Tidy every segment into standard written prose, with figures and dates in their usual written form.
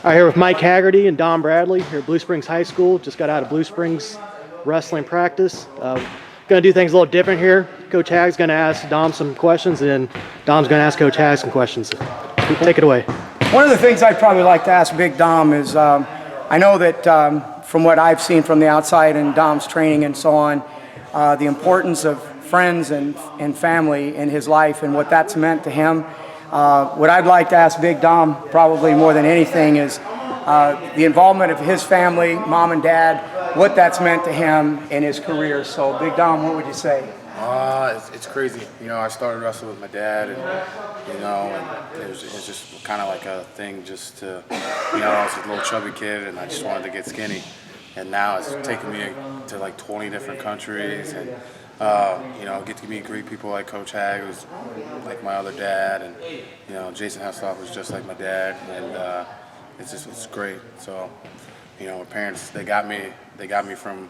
I'm here with Mike Hagerty and Don Bradley here at Blue Springs High School. Just got out of Blue Springs wrestling practice. Going to do things a little different here. Coach Hag's going to ask Dom some questions, and then Dom's going to ask Coach Hag some questions. Take it away. One of the things I'd probably like to ask Big Dom is, I know that from what I've seen from the outside and Dom's training and so on, the importance of friends and family in his life and what that's meant to him. What I'd like to ask Big Dom, probably more than anything, is the involvement of his family, mom and dad, what that's meant to him in his career. So, Big Dom, what would you say? It's crazy. You know, I started wrestling with my dad, and it was just kind of like a thing just to, I was a little chubby kid, and I just wanted to get skinny. And now it's taken me to like 20 different countries, and get to meet great people like Coach Hag, who's like my other dad, and Jason Hesselhoff was just like my dad, and it's great. So, my parents, they got me from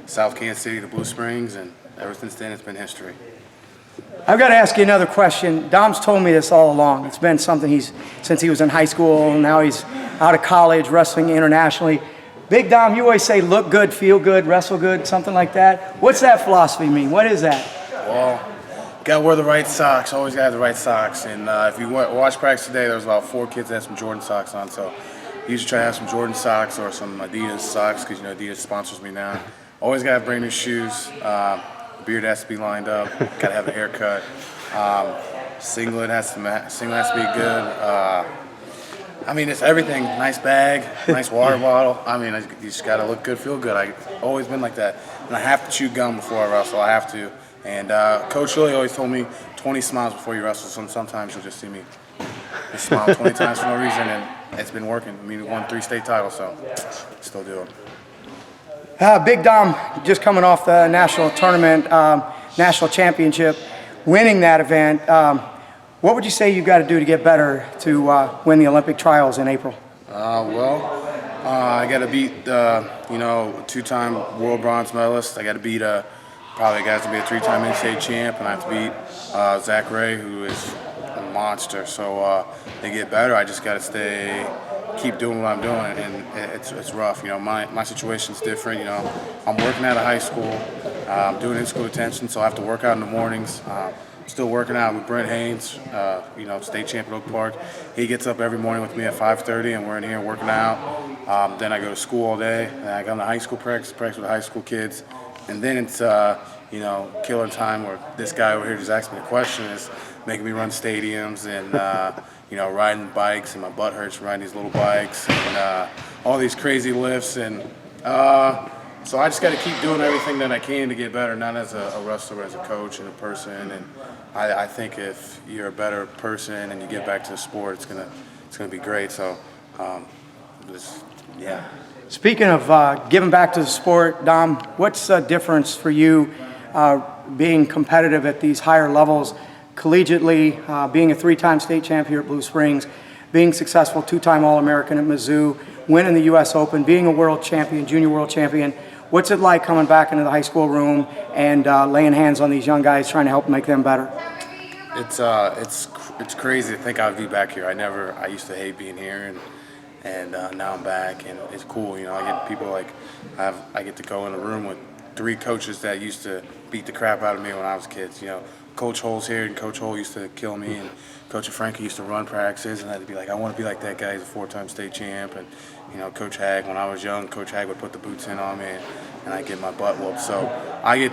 South Kansas City to Blue Springs, and ever since then it's been history. I've got to ask you another question. Dom's told me this all along. It's been something since he was in high school, and now he's out of college, wrestling internationally. Big Dom, you always say look good, feel good, wrestle good, something like that. What's that philosophy mean? What is that? Well, you got to wear the right socks. Always got to have the right socks. And if you watch practice today, there was about 4 kids that had some Jordan socks on. So you usually try to have some Jordan socks or some Adidas socks because, Adidas sponsors me now. Always got to have brand new shoes. Beard has to be lined up. Got to have a haircut. Singlet has to be good. It's everything. Nice bag, nice water bottle. You just got to look good, feel good. I've always been like that. And I have to chew gum before I wrestle. I have to. And Coach Lilly always told me 20 smiles before you wrestle. Sometimes you'll just see me just smile 20 times for no reason, and it's been working. We won 3 state titles, so still do it. Big Dom, just coming off the national tournament, national championship, winning that event. What would you say you've got to do to get better to win the Olympic trials in April? I got to beat, 2-time world bronze medalist. I got to beat probably a guy to be a 3-time NCAA champ, and I have to beat Zach Ray, who is a monster. So to get better, I just got to keep doing what I'm doing, and it's rough. My situation's different. I'm working out of high school, I'm doing in-school detention, so I have to work out in the mornings. Still working out with Brent Haynes, state champ at Oak Park. He gets up every morning with me at 5:30, and we're in here working out. Then I go to school all day, and I come to high school practice with the high school kids, and then it's killer time where this guy over here just asked me a question, is making me run stadiums and riding bikes, and my butt hurts riding these little bikes and all these crazy lifts, and so I just got to keep doing everything that I can to get better, not as a wrestler, but as a coach and a person. And I think if you're a better person and you get back to the sport, it's gonna be great. So, yeah. Speaking of giving back to the sport, Dom, what's the difference for you being competitive at these higher levels, collegiately, being a 3-time state champ here at Blue Springs, being successful 2-time All-American at Mizzou, winning the U.S. Open, being a world champion, junior world champion? What's it like coming back into the high school room and laying hands on these young guys, trying to help make them better? It's crazy to think I would be back here. I used to hate being here, and now I'm back, and it's cool. I get people I get to go in a room with 3 coaches that used to beat the crap out of me when I was kids. Coach Hull's here, and Coach Hull used to kill me, and Coach Frankie used to run practices, and I'd be like, I want to be like that guy. He's a 4-time state champ, and Coach Hag. When I was young, Coach Hag would put the boots in on me, and I get my butt whooped. So I get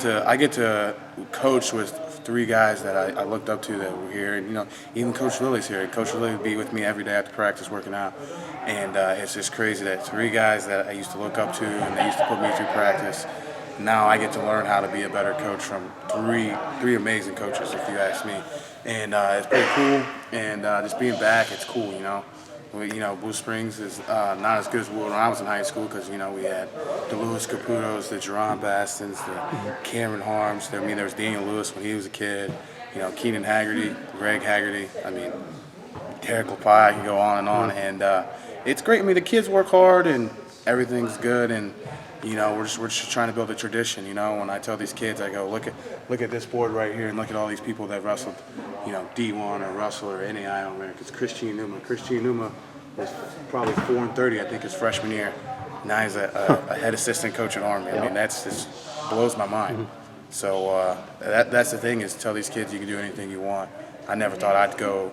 to coach with 3 guys that I looked up to that were here, and even Coach Lilly's here. Coach Lilly would be with me every day after practice working out, and it's just crazy that 3 guys that I used to look up to, and they used to put me through practice. Now I get to learn how to be a better coach from three amazing coaches, if you ask me. And it's pretty cool, and just being back, it's cool, Blue Springs is not as good as when I was in high school because, we had the Louis Caputos, the Jerron Bastons, the Cameron Harms. There was Daniel Lewis when he was a kid, Keenan Hagerty, Greg Hagerty. Derek LaPie, I can go on, and it's great. The kids work hard, and everything's good, and we're just trying to build a tradition. When I tell these kids, I go, look at this board right here, and look at all these people that wrestled, D1 or Russell or any All Americans. Christine Numa was probably 4-30, I think, his freshman year. Now he's a head assistant coach at Army. I mean, that's just blows my mind. So that's the thing, is tell these kids you can do anything you want. I never thought I'd go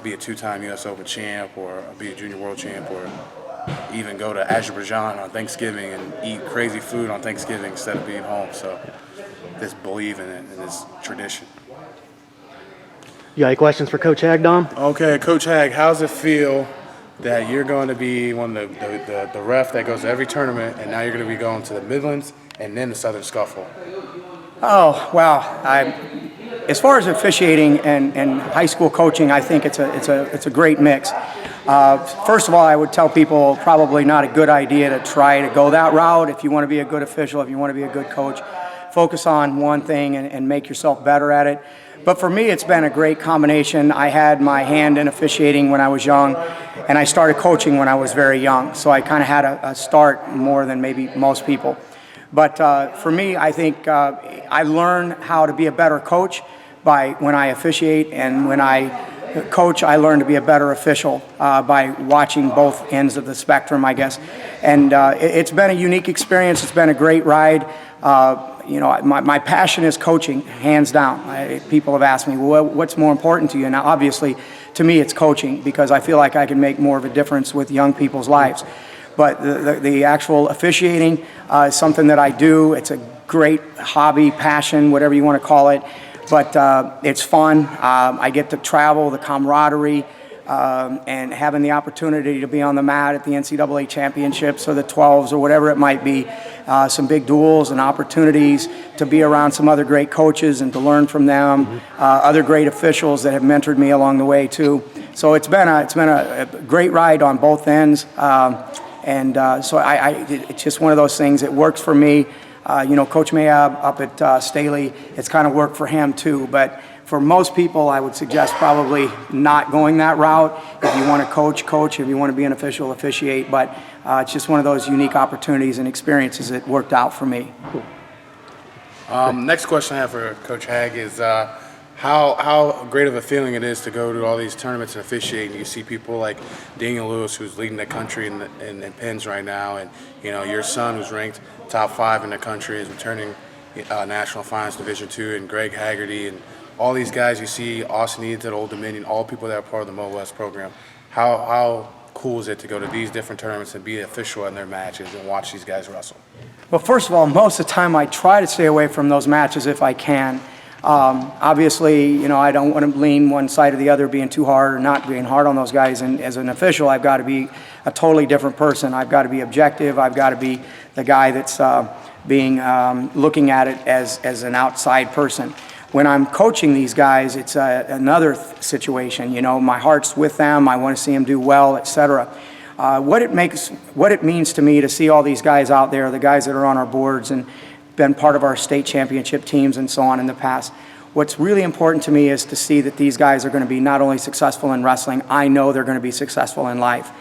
be a 2-time U.S. Open champ, or be a junior world champ, or even go to Azerbaijan on Thanksgiving and eat crazy food on Thanksgiving instead of being home. So just believe in it, in this tradition. You got any questions for Coach Hag, Dom? Okay, Coach Hag, how's it feel that you're going to be one of the ref that goes to every tournament, and now you're going to be going to the Midlands and then the Southern Scuffle? Oh, wow. As far as officiating and high school coaching, I think it's a great mix. First of all, I would tell people probably not a good idea to try to go that route. If you want to be a good official, if you want to be a good coach, focus on one thing and make yourself better at it. But for me, it's been a great combination. I had my hand in officiating when I was young, and I started coaching when I was very young. So I kind of had a start more than maybe most people. But for me, I think I learn how to be a better coach by when I officiate, and when I coach, I learn to be a better official by watching both ends of the spectrum, I guess. And it's been a unique experience. It's been a great ride. You know, my passion is coaching, hands down. People have asked me, well, what's more important to you? Now, obviously, to me, it's coaching, because I feel like I can make more of a difference with young people's lives. But the actual officiating is something that I do. It's a great hobby, passion, whatever you want to call it. But it's fun. I get to travel, the camaraderie, and having the opportunity to be on the mat at the NCAA championships or the 12s or whatever it might be. Some big duels and opportunities to be around some other great coaches and to learn from them. Other great officials that have mentored me along the way too. So it's been a great ride on both ends. So it's just one of those things. It works for me. You know, Coach Mayab up at Staley, it's kind of worked for him too. But for most people, I would suggest probably not going that route. If you want to coach. If you want to be an official, officiate. But it's just one of those unique opportunities and experiences that worked out for me. Next question I have for Coach Hag is how great of a feeling it is to go to all these tournaments and officiate, and you see people like Daniel Lewis, who's leading the country in pins right now, and you know, your son, who's ranked top 5 in the country, is returning National Finals Division II, and Greg Hagerty, and all these guys you see, Austin Eads at Old Dominion, all people that are part of the Mo West program. How cool is it to go to these different tournaments and be official in their matches and watch these guys wrestle? Well, first of all, most of the time I try to stay away from those matches if I can. Obviously, you know, I don't want to lean one side or the other, being too hard or not being hard on those guys. And as an official, I've got to be a totally different person. I've got to be objective. I've got to be the guy that's looking at it as an outside person. When I'm coaching these guys, it's another situation. You know, my heart's with them. I want to see them do well, etc. What it means to me to see all these guys out there, the guys that are on our boards and been part of our state championship teams and so on in the past. What's really important to me is to see that these guys are going to be not only successful in wrestling, I know they're going to be successful in life.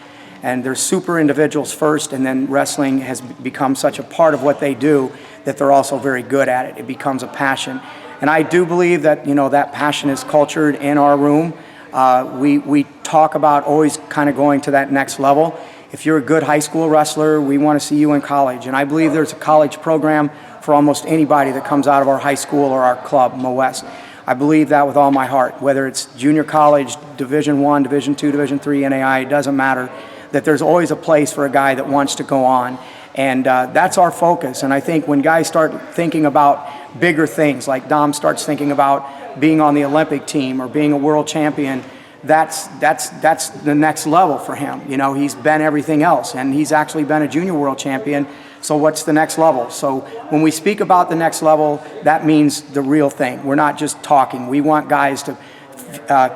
And they're super individuals first, and then wrestling has become such a part of what they do that they're also very good at it. It becomes a passion. And I do believe that, you know, that passion is cultured in our room. We talk about always kind of going to that next level. If you're a good high school wrestler, we want to see you in college. And I believe there's a college program for almost anybody that comes out of our high school or our club, Mo West. I believe that with all my heart. Whether it's junior college, Division I, Division II, Division III, NAI, it doesn't matter. That there's always a place for a guy that wants to go on. And that's our focus. And I think when guys start thinking about bigger things, like Dom starts thinking about being on the Olympic team or being a world champion, that's the next level for him. You know, he's been everything else, and he's actually been a junior world champion. So what's the next level? So when we speak about the next level, that means the real thing. We're not just talking. We want guys to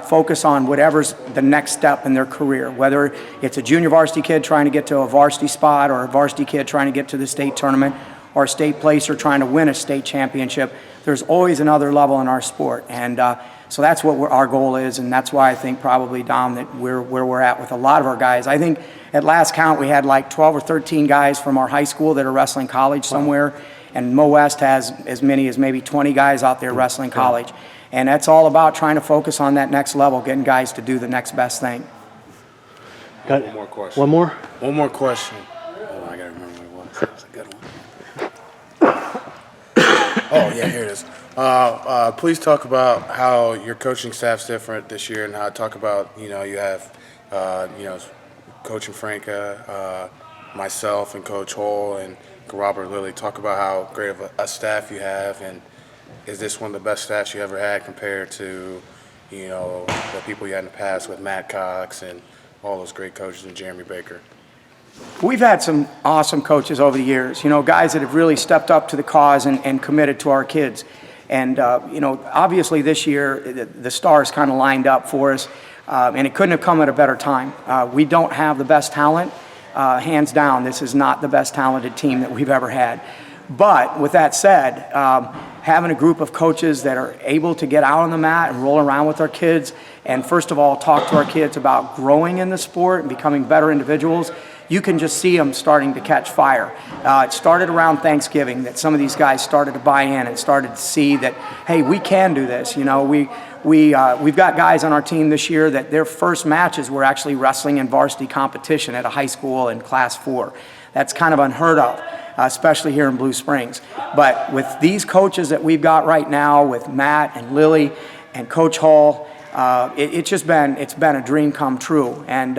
focus on whatever's the next step in their career, whether it's a junior varsity kid trying to get to a varsity spot, or a varsity kid trying to get to the state tournament, or a state placer trying to win a state championship. There's always another level in our sport. And so that's what our goal is, and that's why I think probably, Dom, that we're where we're at with a lot of our guys. I think at last count we had like 12 or 13 guys from our high school that are wrestling college somewhere, and Mo West has as many as maybe 20 guys out there wrestling college. And that's all about trying to focus on that next level, getting guys to do the next best thing. Got One more question. One more? One more question. Oh, I gotta remember what it was. That was a good one. Oh yeah, here it is. Please talk about how your coaching staff's different this year, and how talk about you have Coach and Franca, myself, and Coach Hall, and Robert Lilly. Talk about how great of a staff you have, and is this one of the best staffs you ever had compared to the people you had in the past with Matt Cox and all those great coaches and Jeremy Baker? We've had some awesome coaches over the years, guys that have really stepped up to the cause and committed to our kids. And, obviously this year the stars kind of lined up for us, and it couldn't have come at a better time. We don't have the best talent. Hands down, this is not the best talented team that we've ever had. But with that said, having a group of coaches that are able to get out on the mat and roll around with our kids and first of all talk to our kids about growing in the sport and becoming better individuals, you can just see them starting to catch fire. It started around Thanksgiving that some of these guys started to buy in and started to see that, hey, we can do this. We've got guys on our team this year that their first matches were actually wrestling in varsity competition at a high school in Class 4. That's kind of unheard of, especially here in Blue Springs. But with these coaches that we've got right now, with Matt and Lily and Coach Hall, it's been a dream come true. And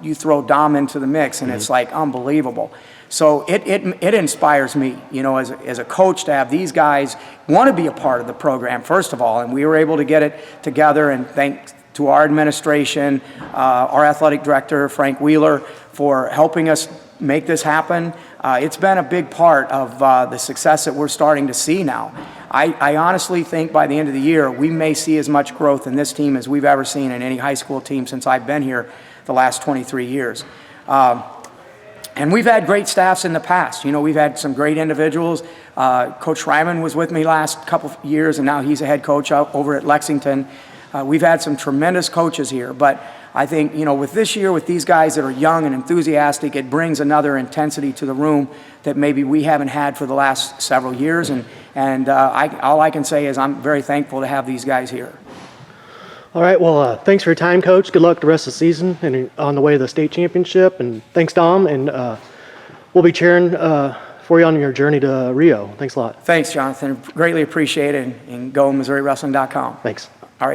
you throw Dom into the mix, and it's like unbelievable. So it inspires me, as a coach, to have these guys want to be a part of the program, first of all. And we were able to get it together, and thanks to our administration, our athletic director, Frank Wheeler, for helping us make this happen. It's been a big part of the success that we're starting to see now. I honestly think by the end of the year, we may see as much growth in this team as we've ever seen in any high school team since I've been here the last 23 years. And we've had great staffs in the past. We've had some great individuals. Coach Ryman was with me last couple of years, and now he's a head coach over at Lexington. We've had some tremendous coaches here, but I think, with this year, with these guys that are young and enthusiastic, it brings another intensity to the room that maybe we haven't had for the last several years. And all I can say is I'm very thankful to have these guys here. All right, well, thanks for your time, Coach. Good luck the rest of the season and on the way to the state championship. And thanks, Dom. And we'll be cheering for you on your journey to Rio. Thanks a lot. Thanks, Jonathan. Greatly appreciate it. And go MissouriWrestling.com. Thanks.